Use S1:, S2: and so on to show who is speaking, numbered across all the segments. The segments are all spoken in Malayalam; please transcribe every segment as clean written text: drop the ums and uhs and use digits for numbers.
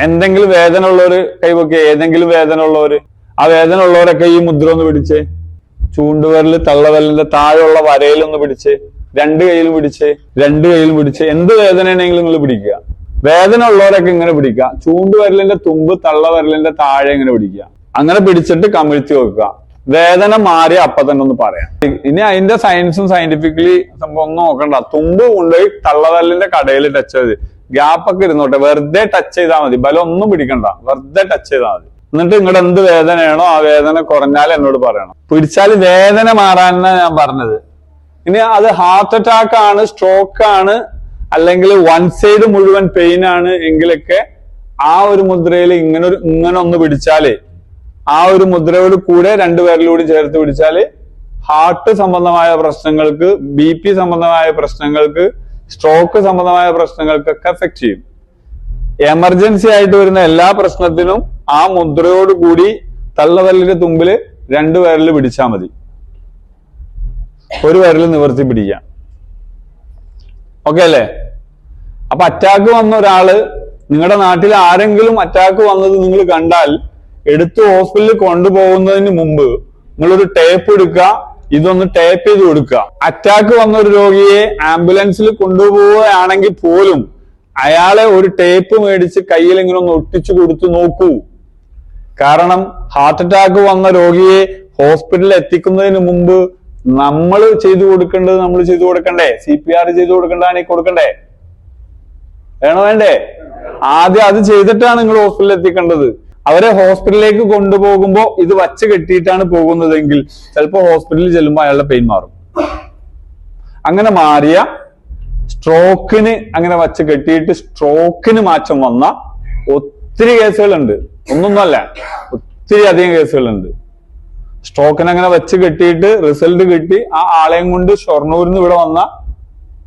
S1: എന്തെങ്കിലും വേദന ഉള്ളവര് കൈവയ്ക്കുക, ഏതെങ്കിലും വേദന ഉള്ളവര്. ആ വേദന ഉള്ളവരൊക്കെ ഈ മുദ്ര ഒന്ന് പിടിച്ച്, ചൂണ്ടുവരല് തള്ളവരലിന്റെ താഴെയുള്ള വരയിലൊന്ന് പിടിച്ച്, രണ്ട് കൈയിലും പിടിച്ച്, എന്ത് വേദനയാണെങ്കിലും നിങ്ങൾ പിടിക്കുക. വേദന ഉള്ളവരൊക്കെ ഇങ്ങനെ പിടിക്കുക. ചൂണ്ടുവരലിന്റെ തുമ്പ് തള്ളവരലിന്റെ താഴെ ഇങ്ങനെ പിടിക്കുക. അങ്ങനെ പിടിച്ചിട്ട് കമിഴ്ത്തി വെക്കുക. വേദന മാറി അപ്പൊ തന്നെ ഒന്ന് പറയാം. ഇനി അതിന്റെ സയൻസും സയന്റിഫിക്കലി സംഭവം ഒന്നും നോക്കണ്ട. തുമ്പ് കൊണ്ടുപോയി തള്ളവരലിന്റെ കടയിൽ ടച്ച് ചെയ്ത് ഗ്യാപ്പൊക്കെ ഇരുന്നോട്ടെ, വെറുതെ ടച്ച് ചെയ്താൽ മതി. ബലം ഒന്നും പിടിക്കണ്ട, വെറുതെ ടച്ച് ചെയ്താൽ മതി. എന്നിട്ട് നിങ്ങളുടെ എന്ത് വേദനയാണോ ആ വേദന കുറഞ്ഞാൽ എന്നോട് പറയണം. പിടിച്ചാൽ വേദന മാറാനാണ് ഞാൻ പറഞ്ഞത്. ഇനി അത് ഹാർട്ട് അറ്റാക്ക് ആണ്, സ്ട്രോക്ക് ആണ്, അല്ലെങ്കിൽ വൺ സൈഡ് മുഴുവൻ പെയിൻ ആണ് എങ്കിലൊക്കെ ആ ഒരു മുദ്രയിൽ ഇങ്ങനെ ഒന്ന് പിടിച്ചാല്, ആ ഒരു മുദ്രയോട് കൂടെ രണ്ടുപേരിലൂടെ ചേർത്ത് പിടിച്ചാല് ഹാർട്ട് സംബന്ധമായ പ്രശ്നങ്ങൾക്ക്, BP സംബന്ധമായ പ്രശ്നങ്ങൾക്ക്, സ്ട്രോക്ക് സംബന്ധമായ പ്രശ്നങ്ങൾക്കൊക്കെ എഫക്ട് ചെയ്യും. എമർജൻസി ആയിട്ട് വരുന്ന എല്ലാ പ്രശ്നത്തിനും ആ മുദ്രയോട് കൂടി തള്ളവരലിന്റെ തുമ്പില് രണ്ടുപേരിൽ പിടിച്ചാൽ മതി. ഒരു വിരൽ നിവർത്തി പിടിക്കാം. ഓക്കെ അല്ലേ? അപ്പൊ അറ്റാക്ക് വന്ന ഒരാള്, നിങ്ങളുടെ നാട്ടിൽ ആരെങ്കിലും അറ്റാക്ക് വന്നത് നിങ്ങൾ കണ്ടാൽ എടുത്ത് ഹോസ്പിറ്റലിൽ കൊണ്ടുപോകുന്നതിന് മുമ്പ് നിങ്ങളൊരു ടേപ്പ് എടുക്കുക, ഇതൊന്ന് ടേപ്പ് ചെയ്ത് കൊടുക്കുക. അറ്റാക്ക് വന്ന ഒരു രോഗിയെ ആംബുലൻസിൽ കൊണ്ടുപോവുകയാണെങ്കിൽ പോലും അയാളെ ഒരു ടേപ്പ് മേടിച്ച് കയ്യിൽ ഇങ്ങനെ ഒന്ന് ഒട്ടിച്ചു കൊടുത്തു നോക്കൂ. കാരണം ഹാർട്ട് അറ്റാക്ക് വന്ന രോഗിയെ ഹോസ്പിറ്റലിൽ എത്തിക്കുന്നതിന് മുമ്പ് നമ്മൾ ചെയ്തു കൊടുക്കേണ്ടത് നമ്മൾ ചെയ്തു കൊടുക്കണ്ടേ? CPR ചെയ്തു കൊടുക്കണ്ടേ? വേണ്ടേ? ആദ്യം അത് ചെയ്തിട്ടാണ് നിങ്ങൾ ഹോസ്പിറ്റലിൽ എത്തിക്കേണ്ടത്. അവരെ ഹോസ്പിറ്റലിലേക്ക് കൊണ്ടുപോകുമ്പോൾ ഇത് വച്ച് കെട്ടിയിട്ടാണ് പോകുന്നതെങ്കിൽ ചിലപ്പോൾ ഹോസ്പിറ്റലിൽ ചെല്ലുമ്പോൾ അയാളുടെ പെയിൻ മാറും. അങ്ങനെ മാറിയ സ്ട്രോക്കിന് അങ്ങനെ വച്ച് കെട്ടിയിട്ട് സ്ട്രോക്കിന് മാറ്റം വന്ന ഒത്തിരി കേസുകളുണ്ട്. ഒന്നൊന്നുമല്ല, ഒത്തിരി അധികം കേസുകളുണ്ട്. സ്ട്രോക്കിന് അങ്ങനെ വെച്ച് കെട്ടിയിട്ട് റിസൾട്ട് കിട്ടി ആ ആളെയും കൊണ്ട് ഷൊർണൂരിൽ നിന്ന് ഇവിടെ വന്ന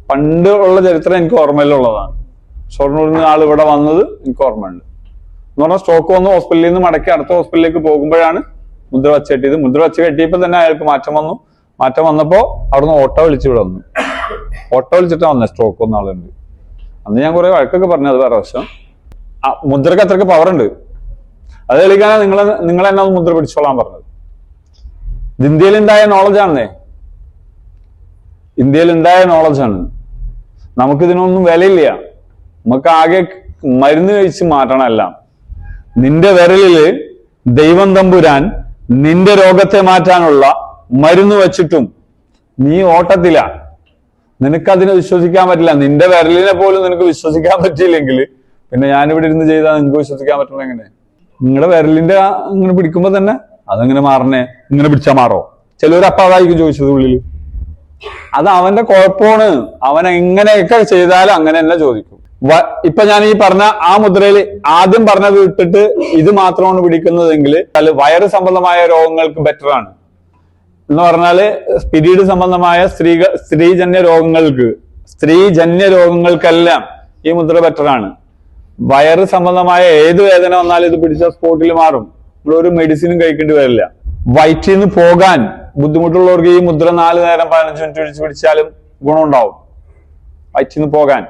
S1: പണ്ട് ഉള്ള ചരിത്രം എനിക്ക് ഓർമ്മയിലുള്ളതാണ്. ഷൊർണൂരിൽ നിന്ന് ആൾ ഇവിടെ വന്നത് എനിക്ക് ഓർമ്മയുണ്ട്. എന്ന് പറഞ്ഞാൽ സ്ട്രോക്ക് വന്ന് ഹോസ്പിറ്റലിൽ നിന്ന് മടക്കി അടുത്ത ഹോസ്പിറ്റലിലേക്ക് പോകുമ്പോഴാണ് മുദ്ര വച്ച് കെട്ടിയത്. മുദ്ര വച്ച് കെട്ടിയപ്പോൾ തന്നെ അയാൾക്ക് മാറ്റം വന്നു. മാറ്റം വന്നപ്പോ അവിടുന്ന് ഓട്ടോ വിളിച്ച് ഇവിടെ വന്നു. ഓട്ടോ വിളിച്ചിട്ടാ വന്നത്. സ്ട്രോക്ക് വന്ന ആളുണ്ട്. അന്ന് ഞാൻ കുറെ വഴക്കൊക്കെ പറഞ്ഞു, അത് വേറെ വശം. മുദ്രക്ക് അത്രയ്ക്ക് പവർ ഉണ്ട്. അത് തെളിയിക്കാനാണ് നിങ്ങൾ എന്നെ ഒന്ന് മുദ്ര പിടിച്ചോളാൻ പറഞ്ഞത്. ഇത് ഇന്ത്യയിലുണ്ടായ നോളജാണെന്നേ, ഇന്ത്യയിലുണ്ടായ നോളജാണ്. നമുക്കിതിനൊന്നും വിലയില്ല. നമുക്ക് ആകെ മരുന്ന് കഴിച്ച് മാറ്റണം എല്ലാം. നിന്റെ വിരലില് ദൈവം തമ്പുരാൻ നിന്റെ രോഗത്തെ മാറ്റാനുള്ള മരുന്ന് വെച്ചിട്ടും നീ ഓട്ടത്തില. നിനക്കതിനെ വിശ്വസിക്കാൻ പറ്റില്ല. നിന്റെ വിരലിനെ പോലും നിനക്ക് വിശ്വസിക്കാൻ പറ്റിയില്ലെങ്കിൽ പിന്നെ ഞാനിവിടെ ഇരുന്ന് ചെയ്താൽ നിങ്ങൾക്ക് വിശ്വസിക്കാൻ പറ്റണം എങ്ങനെ? നിങ്ങളുടെ വിരലിന്റെ ഇങ്ങനെ പിടിക്കുമ്പോ തന്നെ അതെങ്ങനെ മാറണേ? ഇങ്ങനെ പിടിച്ചാൽ മാറോ? ചിലവർ അപ്പൊ അതായിരിക്കും ചോദിച്ചത് ഉള്ളില്. അത് അവന്റെ കുഴപ്പമാണ്. അവൻ എങ്ങനെയൊക്കെ ചെയ്താലും അങ്ങനെ തന്നെ ചോദിക്കും. ഇപ്പൊ ഞാൻ ഈ പറഞ്ഞ ആ മുദ്രയിൽ ആദ്യം പറഞ്ഞത് വിട്ടിട്ട് ഇത് മാത്രമാണ് പിടിക്കുന്നതെങ്കിൽ വയറ് സംബന്ധമായ രോഗങ്ങൾക്ക് ബെറ്റർ ആണ്. എന്ന് പറഞ്ഞാല് പീരീഡ് സംബന്ധമായ സ്ത്രീജന്യ രോഗങ്ങൾക്കെല്ലാം ഈ മുദ്ര ബെറ്റർ ആണ്. വയറ് സംബന്ധമായ ഏത് വേദന വന്നാലും ഇത് പിടിച്ച സ്പോട്ടിൽ മാറും. നമ്മളൊരു മെഡിസിനും കഴിക്കേണ്ടി വരില്ല. വയറ്റിൽ നിന്ന് പോകാൻ ബുദ്ധിമുട്ടുള്ളവർക്ക് ഈ മുദ്ര 4 നേരം 15 മിനിറ്റ് പിടിച്ചാലും ഗുണമുണ്ടാവും. വയറ്റിൽ നിന്ന് പോകാൻ.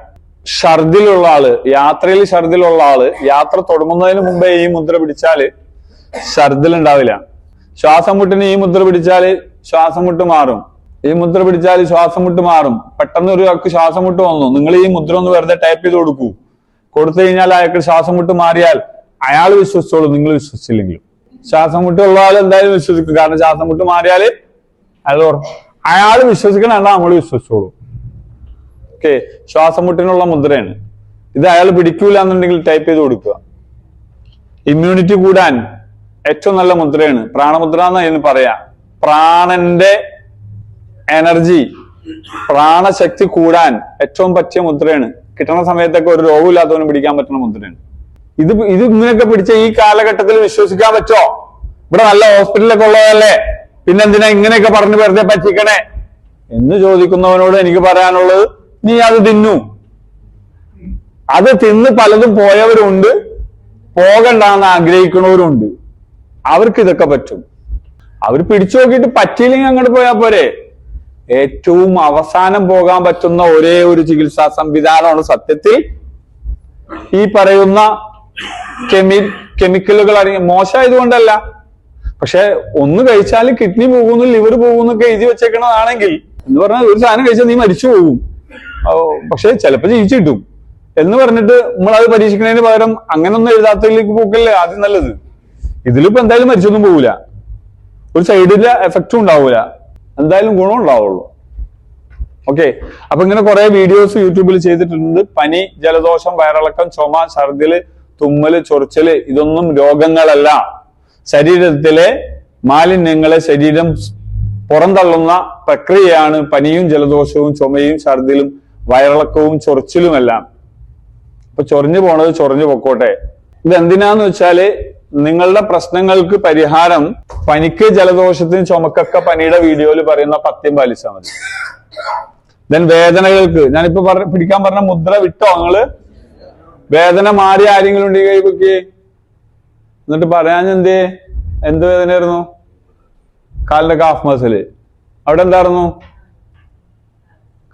S1: ഛർദിലുള്ള ആള്, യാത്രയിൽ ഛർദിലുള്ള ആള് യാത്ര തുടങ്ങുന്നതിന് മുമ്പേ ഈ മുദ്ര പിടിച്ചാല് ഛർദിൽ ഉണ്ടാവില്ല. ശ്വാസം മുട്ടിന് ഈ മുദ്ര പിടിച്ചാല് ശ്വാസം മുട്ട് മാറും. ഈ മുദ്ര പിടിച്ചാൽ ശ്വാസം മുട്ട് മാറും. പെട്ടെന്ന് ഒരു ആൾക്ക് ശ്വാസം മുട്ട് വന്നു, നിങ്ങൾ ഈ മുദ്ര ഒന്ന് വെറുതെ ടൈപ്പ് ചെയ്ത് കൊടുത്തു കഴിഞ്ഞാൽ അയാൾക്ക് ശ്വാസം മുട്ട് മാറിയാൽ അയാൾ വിശ്വസിച്ചോളൂ, നിങ്ങൾ വിശ്വസിച്ചില്ലെങ്കിലും. ശ്വാസം മുട്ടുള്ള ആൾ എന്തായാലും വിശ്വസിക്കും. കാരണം ശ്വാസം മുട്ട് മാറിയാല് അയാൾ വിശ്വസിക്കണ നമ്മൾ വിശ്വസിച്ചോളൂ. ഓക്കെ, ശ്വാസം മുട്ടിനുള്ള മുദ്രയാണ് ഇത്. അയാൾ പിടിക്കൂല എന്നുണ്ടെങ്കിൽ ടൈപ്പ് ചെയ്ത് കൊടുക്കുക. ഇമ്മ്യൂണിറ്റി കൂടാൻ ഏറ്റവും നല്ല മുദ്രയാണ് പ്രാണമുദ്ര എന്ന് അതിന് പറയാ. പ്രാണന്റെ എനർജി, പ്രാണശക്തി കൂടാൻ ഏറ്റവും പറ്റിയ മുദ്രയാണ്. കിട്ടുന്ന സമയത്തൊക്കെ ഒരു രോഗമില്ലാത്തവന് പിടിക്കാൻ പറ്റുന്ന മുദ്രയാണ് ഇത്. ഇങ്ങനെയൊക്കെ പിടിച്ച ഈ കാലഘട്ടത്തിൽ വിശ്വസിക്കാൻ പറ്റോ? ഇവിടെ നല്ല ഹോസ്പിറ്റലൊക്കെ ഉള്ളതല്ലേ, പിന്നെന്തിനാ ഇങ്ങനെയൊക്കെ പറഞ്ഞു വെറുതെ പറ്റിക്കണേ എന്ന് ചോദിക്കുന്നവനോട് എനിക്ക് പറയാനുള്ളത്, നീ അത് തിന്നു. അത് തിന്ന് പലതും പോയവരുണ്ട്, പോകണ്ടെന്ന് ആഗ്രഹിക്കുന്നവരുണ്ട്. അവർക്ക് ഇതൊക്കെ പറ്റും. അവർ പിടിച്ചു നോക്കിയിട്ട് പറ്റിയില്ലെങ്കിൽ അങ്ങോട്ട് പോയാൽ പോരെ. ഏറ്റവും അവസാനം പോകാൻ പറ്റുന്ന ഒരേ ഒരു ചികിത്സാ സംവിധാനമാണ് സത്യത്തിൽ ഈ പറയുന്ന കെമിക്കലുകൾ അടങ്ങിയ മോശമായതുകൊണ്ടല്ല. പക്ഷെ ഒന്ന് കഴിച്ചാൽ കിഡ്നി പോകുന്നു, ലിവർ പോകുന്നൊക്കെ എഴുതി വെച്ചേക്കണതാണെങ്കിൽ എന്ന് പറഞ്ഞാൽ ഒരു സാധനം കഴിച്ചാൽ നീ മരിച്ചു പോകും, പക്ഷെ ചിലപ്പോൾ ജീവിച്ചു കിട്ടും എന്ന് പറഞ്ഞിട്ട് നമ്മളത് പരീക്ഷിക്കുന്നതിന് പകരം അങ്ങനൊന്നും എഴുതാത്തതിലേക്ക് പോക്കല്ലേ ആദ്യം നല്ലത്. ഇതിലിപ്പോ എന്തായാലും മരിച്ചൊന്നും പോകില്ല, ഒരു സൈഡിലെ എഫക്റ്റും ഉണ്ടാവൂല, എന്തായാലും ഗുണം ഉണ്ടാവുള്ളൂ. ഓക്കെ, അപ്പൊ ഇങ്ങനെ കുറെ വീഡിയോസ് യൂട്യൂബിൽ ചെയ്തിട്ടുണ്ട്. പനി, ജലദോഷം, വയറിളക്കം, ചുമ, ഛർദില്, തുമ്മല്, ചൊറിച്ചല് ഇതൊന്നും രോഗങ്ങളല്ല. ശരീരത്തിലെ മാലിന്യങ്ങളെ ശരീരം പുറന്തള്ളുന്ന പ്രക്രിയയാണ് പനിയും ജലദോഷവും ചുമയും ഛർദിലും വയറിളക്കവും ചൊറിച്ചിലുമെല്ലാം. അപ്പൊ ചൊറിഞ്ഞു പോണത് ചൊറിഞ്ഞു പൊക്കോട്ടെ. ഇതെന്തിനാന്ന് വെച്ചാല് നിങ്ങളുടെ പ്രശ്നങ്ങൾക്ക് പരിഹാരം പനിക്ക് ജലദോഷത്തിന് ചുമക്കൊക്കെ പനിയുടെ വീഡിയോയിൽ പറയുന്ന പഥ്യം പാലിച്ചാൽ മതി. ദെൻ വേദനകൾക്ക് ഞാനിപ്പോ പിടിക്കാൻ പറഞ്ഞ മുദ്ര വിട്ടോ നിങ്ങള്? വേദന മാറി ആരെങ്കിലും ഉണ്ടെങ്കിൽ കൈ പൊക്കി. എന്നിട്ട് പറയാൻ എന്ത് വേദനയായിരുന്നു? കാലിന്റെ കാഫ് മസില്. അവിടെ എന്തായിരുന്നു?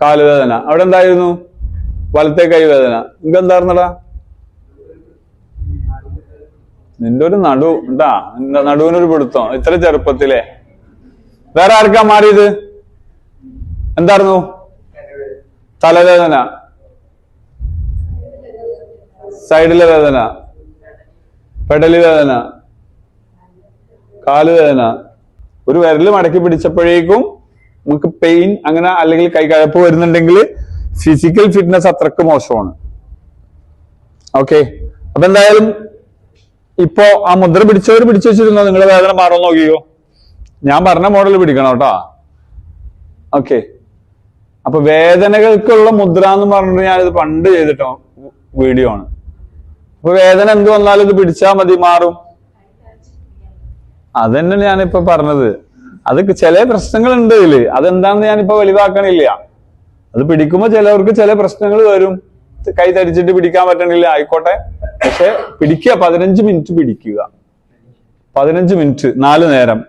S1: കാല് വേദന. അവിടെ എന്തായിരുന്നു? വലത്തെ കൈ വേദന. നിനക്ക് എന്തായിരുന്നടാ? നിന്റെ ഒരു നടു ഉണ്ടാ, നടുവിനൊരു പിടുത്തം ഇത്ര ചെറുപ്പത്തിലെ. വേറെ ആർക്കാ മാറിയത്? എന്തായിരുന്നു? തലവേദന, സൈഡിലെ വേദന, പെടലി വേദന, കാലുവേദന. ഒരു വിരല് മടക്കി പിടിച്ചപ്പോഴേക്കും നമുക്ക് പെയിൻ അങ്ങനെ അല്ലെങ്കിൽ കൈകഴപ്പ് വരുന്നുണ്ടെങ്കിൽ ഫിസിക്കൽ ഫിറ്റ്നസ് അത്രക്ക് മോശമാണ്. ഓക്കെ, അപ്പൊ എന്തായാലും ഇപ്പോ ആ മുദ്ര പിടിച്ചവർ പിടിച്ചു വെച്ചിരുന്നോ? നിങ്ങളുടെ വേദന മാറുമെന്ന് നോക്കിയോ? ഞാൻ പറഞ്ഞ മോഡൽ പിടിക്കണം കേട്ടോ. ഓക്കെ, അപ്പൊ വേദനകൾക്കുള്ള മുദ്ര എന്ന് പറഞ്ഞിട്ട് ഞാനിത് പണ്ട് ചെയ്തിട്ടോ വീഡിയോ ആണ്. അപ്പൊ വേദന എന്ത് വന്നാലും ഇത് പിടിച്ചാൽ മതി, മാറും. അതന്നെ ഞാനിപ്പോ പറഞ്ഞത്. അത് ചില പ്രശ്നങ്ങളുണ്ട് ഇതില്, അതെന്താണെന്ന് ഞാനിപ്പോ വെളിവാക്കണില്ല. അത് പിടിക്കുമ്പോ ചിലവർക്ക് ചില പ്രശ്നങ്ങൾ വരും, കൈ തരിച്ചിട്ട് പിടിക്കാൻ പറ്റണില്ല, ആയിക്കോട്ടെ. പക്ഷെ പിടിക്കുക, 15 മിനിറ്റ് പിടിക്കുക, 15 മിനിറ്റ് 4 നേരം.